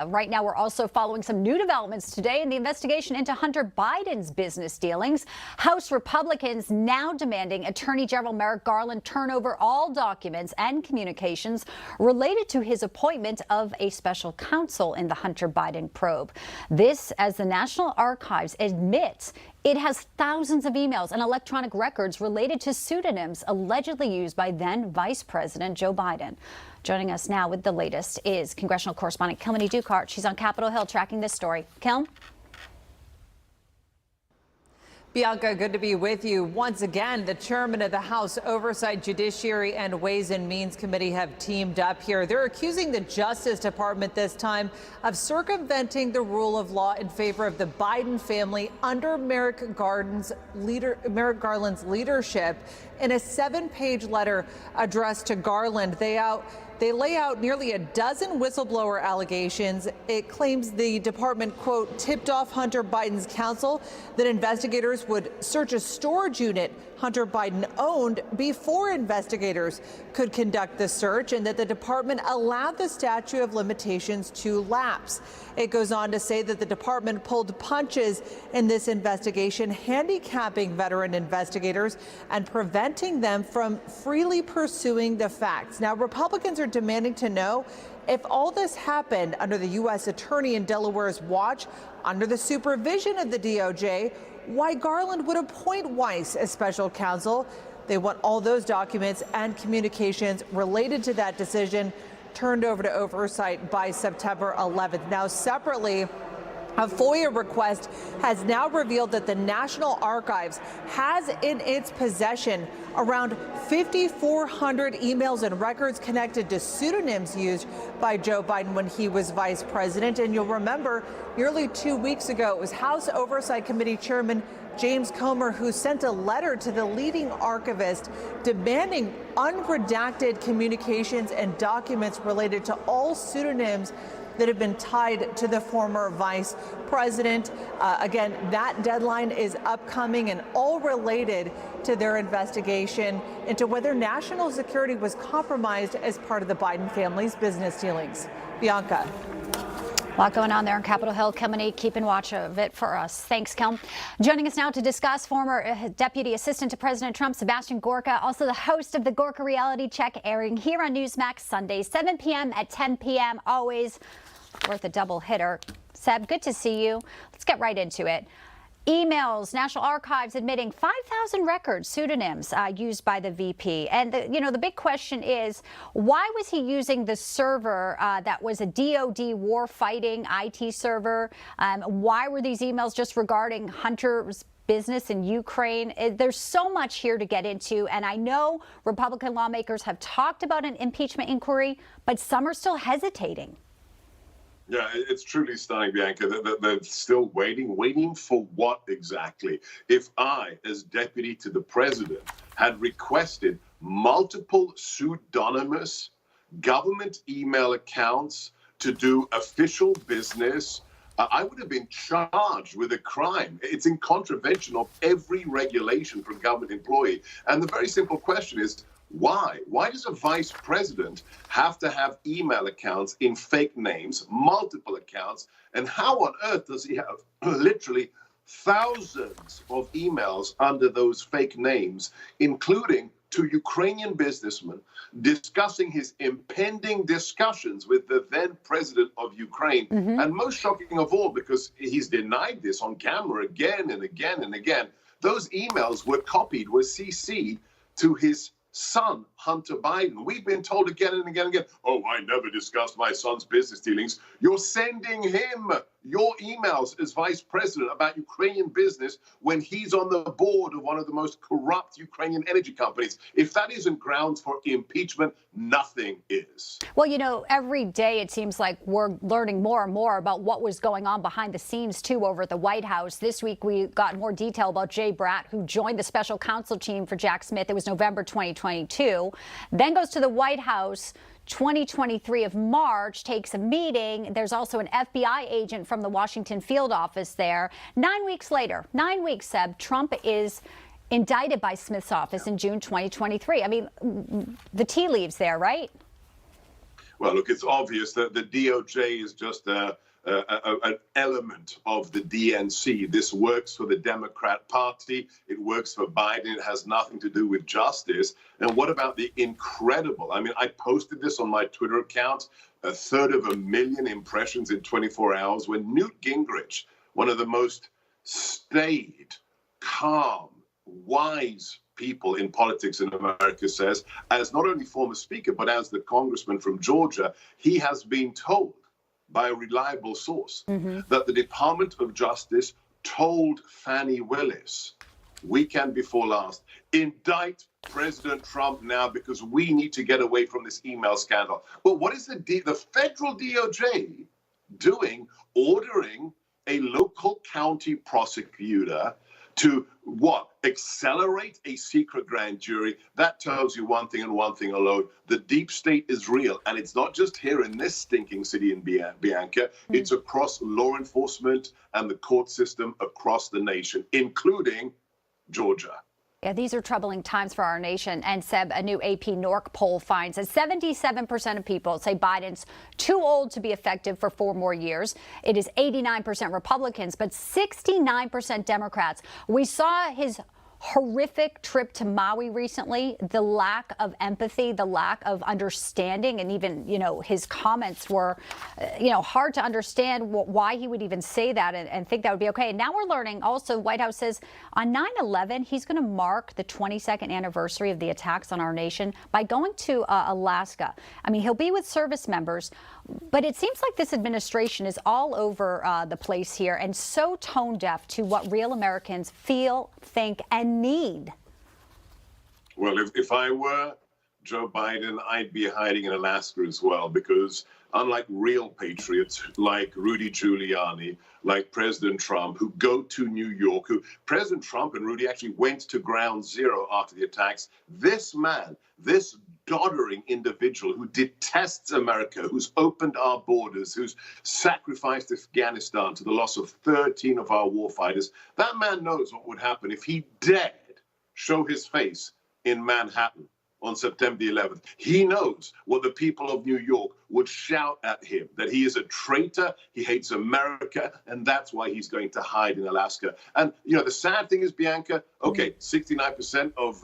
Right now, we're also following some new developments today in the investigation into Hunter Biden's business dealings. House Republicans now demanding Attorney General Merrick Garland turn over all documents and communications related to his appointment of a special counsel in the Hunter Biden probe. This as the National Archives admits it has thousands of emails and electronic records related to pseudonyms allegedly used by then Vice President Joe Biden. Joining us now with the latest is congressional correspondent Kilmeny Dukart. She's on Capitol Hill tracking this story. Kilm? Bianca, good to be with you. Once again, the chairman of the House Oversight, Judiciary and Ways and Means Committee have teamed up here. They're accusing the Justice Department this time of circumventing the rule of law in favor of the Biden family under Merrick Garland's leadership. In a 7-page letter addressed to Garland, they lay out nearly a dozen whistleblower allegations. It claims the department, quote, tipped off Hunter Biden's counsel that investigators would search a storage unit Hunter Biden owned before investigators could conduct the search, and that the department allowed the statute of limitations to lapse. It goes on to say that the department pulled punches in this investigation, handicapping veteran investigators and preventing them from freely pursuing the facts. Now, Republicans are demanding to know if all this happened under the U.S. attorney in Delaware's watch, under the supervision of the DOJ, why Garland would appoint Weiss as special counsel. They want all those documents and communications related to that decision turned over to oversight by September 11th. Now, separately, a FOIA request has now revealed that the National Archives has in its possession around 5,400 emails and records connected to pseudonyms used by Joe Biden when he was vice president. And you'll remember nearly 2 weeks ago, it was House Oversight Committee Chairman James Comer who sent a letter to the leading archivist demanding unredacted communications and documents related to all pseudonyms that have been tied to the former vice president. Again, that deadline is upcoming and all related to their investigation into whether national security was compromised as part of the Biden family's business dealings. Bianca. A lot going on there on Capitol Hill. Kilmeny, keeping watch of it for us. Thanks, Kilm. Joining us now to discuss former Deputy Assistant to President Trump, Sebastian Gorka, also the host of the Gorka Reality Check, airing here on Newsmax Sundays, 7 p.m. at 10 p.m. Always worth a double hitter. Seb, good to see you. Let's get right into it. Emails, National Archives admitting 5,000 records, pseudonyms used by the VP. And, the big question is, why was he using the server that was a DOD war-fighting IT server? Why were these emails just regarding Hunter's business in Ukraine? There's so much here to get into. And I know Republican lawmakers have talked about an impeachment inquiry, but some are still hesitating. Yeah, it's truly stunning, Bianca. They're still waiting for what exactly? If I, as deputy to the president, had requested multiple pseudonymous government email accounts to do official business, I would have been charged with a crime. It's in contravention of every regulation for a government employee. And the very simple question is, why? Why does a vice president have to have email accounts in fake names, multiple accounts? And how on earth does he have literally thousands of emails under those fake names, including to Ukrainian businessmen discussing his impending discussions with the then president of Ukraine? And most shocking of all, because he's denied this on camera again and again and again, those emails were copied, were CC'd to his son, Hunter Biden. We've been told again and again and again, oh, I never discussed my son's business dealings. You're sending him your emails as vice president about Ukrainian business when he's on the board of one of the most corrupt Ukrainian energy companies. If that isn't grounds for impeachment, nothing is. Well, every day it seems like we're learning more and more about what was going on behind the scenes, too, over at the White House. This week, we got more detail about Jay Bratt, who joined the special counsel team for Jack Smith. It was November 2022, then goes to the White House 2023 of March, takes a meeting. There's also an FBI agent from the Washington field office there. 9 weeks later, 9 weeks, Seb, Trump is indicted by Smith's office in June 2023. I mean, the tea leaves there, right? Well, look, it's obvious that the DOJ is just an element of the DNC. This works for the Democrat Party. It works for Biden. It has nothing to do with justice. And what about the incredible? I mean, I posted this on my Twitter account, 1/3 impressions in 24 hours, when Newt Gingrich, one of the most staid, calm, wise people in politics in America, says, as not only former speaker, but as the congressman from Georgia, he has been told by a reliable source that the Department of Justice told Fani Willis weekend before last, indict President Trump now because we need to get away from this email scandal. But what is the federal DOJ doing, ordering a local county prosecutor to what? Accelerate a secret grand jury? That tells you one thing and one thing alone. The deep state is real. And it's not just here in this stinking city in Bianca. It's across law enforcement and the court system across the nation, including Georgia. Yeah, these are troubling times for our nation. And Seb, a new AP NORC poll finds that 77% of people say Biden's too old to be effective for 4 more years. It is 89% Republicans, but 69% Democrats. We saw his horrific trip to Maui recently, the lack of empathy, the lack of understanding, and even, his comments were, hard to understand why he would even say that and think that would be okay. And now we're learning also, White House says on 9/11, he's going to mark the 22nd anniversary of the attacks on our nation by going to Alaska. I mean, he'll be with service members, but it seems like this administration is all over the place here and so tone deaf to what real Americans feel, think, and need. Well, if I were Joe Biden, I'd be hiding in Alaska as well, because unlike real patriots like Rudy Giuliani, like President Trump, who go to New York, President Trump and Rudy actually went to ground zero after the attacks. This man, this doddering individual who detests America, who's opened our borders, who's sacrificed Afghanistan to the loss of 13 of our warfighters, that man knows what would happen if he dared show his face in Manhattan on September the 11th. He knows what the people of New York would shout at him, that he is a traitor, he hates America, and that's why he's going to hide in Alaska. And, the sad thing is, Bianca, 69% of,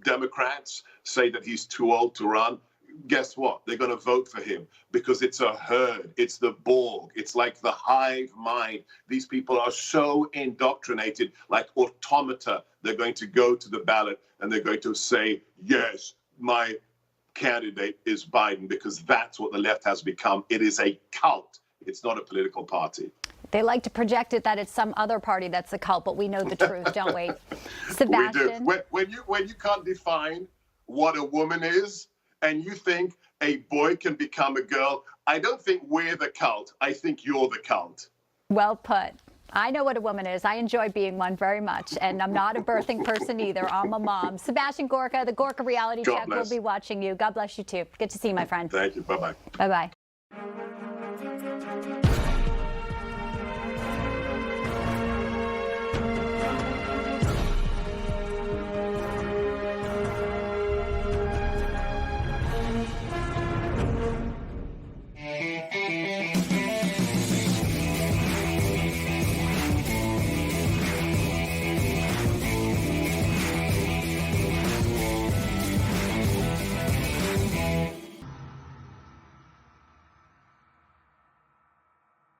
Democrats say that he's too old to run. Guess what? They're going to vote for him because it's a herd. It's the Borg. It's like the hive mind. These people are so indoctrinated, like automata. They're going to go to the ballot and they're going to say, yes, my candidate is Biden, because that's what the left has become. It is a cult. It's not a political party. They like to project it that it's some other party that's the cult, but we know the truth, don't we? Sebastian? We do. When you can't define what a woman is, and you think a boy can become a girl, I don't think we're the cult. I think you're the cult. Well put. I know what a woman is. I enjoy being one very much, and I'm not a birthing person either. I'm a mom. Sebastian Gorka, the Gorka Reality Check. We'll be watching you. God bless you too. Good to see you, my friend. Thank you. Bye-bye. Bye-bye.